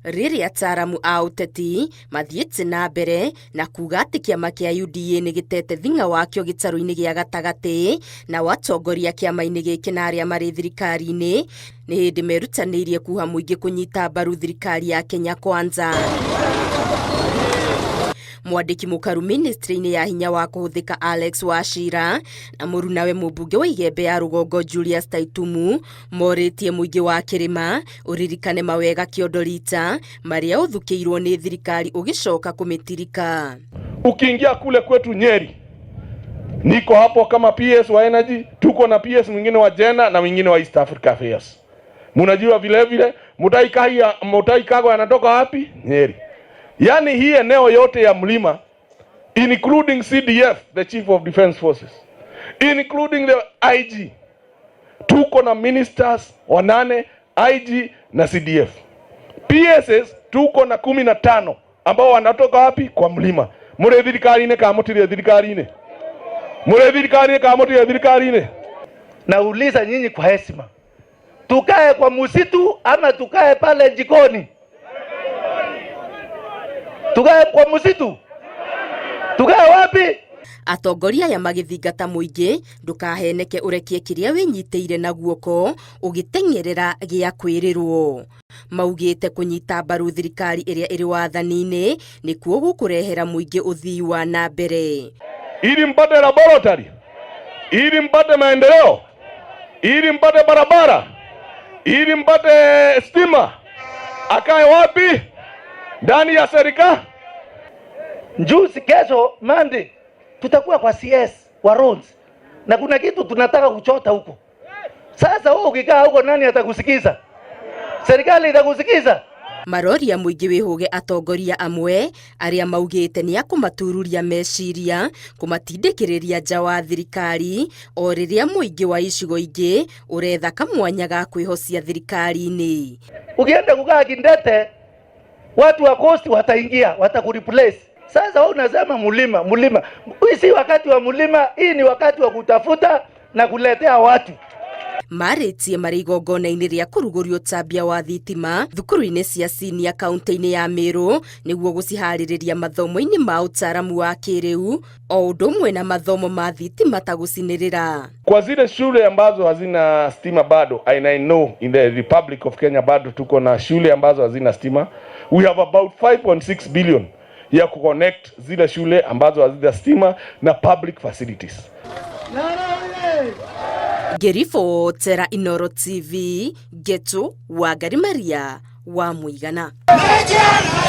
Rĩrĩa ataaramu a ũteti mathiĩte na mbere na kuga atĩ kĩama kĩa UDA nĩ gĩtete thing'a wakĩo gĩtarũ-inĩ gĩa gatagatĩ na watongoria kĩama-inĩ gĩkĩ na arĩa marĩ thirikari-inĩ, nĩ hĩndĩ merutanĩirie kuha mũingĩ kũnyita mbaru thirikari ya Kenya Kwanza. Mwandĩki mũkaru ministry-inĩ ya hinya wa kũhũthĩka Alex Wachira na mũrunawe mũmbunge wa Igembe ya Rũgongo Julius Taitumu morĩtie mũingĩ wa Kĩrĩma ũririkane mawega Kĩondo Rita marĩa ũthukĩirwo nĩ thirikari ũgĩcoka kũmĩtirika. Ukiingia kule kwetu Nyeri, niko hapo kama PS wa Energy, tuko na PS mwingine wa Jena na mwingine wa East Africa Affairs. Munajua vile vile Mutahi Kagwe anatoka wapi? Nyeri. Yani hii eneo yote ya mlima, including CDF, the Chief of Defense Forces, including the IG, tuko na ministers 8, IG na CDF. PSS tuko na 15 ambao wanatoka wapi? Kwa mlima. Mure thirikari-inĩ ka mutire thirikari-inĩ? Mure thirikari-inĩ ka mutire thirikari-inĩ? Nauliza nyinyi kwa heshima, tukae kwa msitu ama tukae pale jikoni? Tukae kwa msitu? Tukae wapi? Atongoria ya magĩthingata mũingĩ ndũkaheneke ũrekie kĩrĩa wĩnyitĩire na guoko ũgĩteng'erera gĩa kwĩrĩrwo. Maugĩte kũnyita mbaru thirikari ĩrĩa ĩrĩ wathani-inĩ nĩkuo gũkũrehera mũingĩ ũthii wa na mbere. Ili mpate laboratory, ili mpate maendeleo, ili mpate barabara, ili mpate stima, akae wapi? Ndani ya serikali. Njuzi kesho Monday tutakuwa kwa CS wa roads na kuna kitu tunataka kuchota huko. Sasa wewe ukikaa huko nani atakusikiza? Serikali itakusikiza? Marori ya mũingĩ wĩhũge atongoria amwe arĩa maugĩte nĩ akũmatururia meciria kũmatindĩkĩrĩria nja wa thirikari o rĩrĩa mũingĩ wa icigo ingĩ ũretha kamwanya ga kwĩhocia thirikari-inĩ. Ukienda kukaa Kindete watu wa coast wataingia, watakureplace. Sasa wewe unasema mulima. Hii si wakati wa mulima, hii ni wakati wa kutafuta na kuletea watu. Marĩtie marĩ igongona-inĩ rĩa kũrugũrio tambia wa thitima thukuru-inĩ cia senior kaunti-inĩ ya Meru nĩguo gũciharĩrĩria mathomo-inĩ ma ũtaaramu wa kĩrĩu o ũndũ ũmwe na mathomo ma thitima ta gũcinĩrĩra. Kwa zile shule ambazo hazina stima bado, I know in the Republic of Kenya bado tuko na shule ambazo hazina stima. We have about 5.6 billion ya kuconnect zile shule ambazo hazina stima na public facilities. Gerifo Tera Inoro TV, Geto wa Garimaria wa Muigana.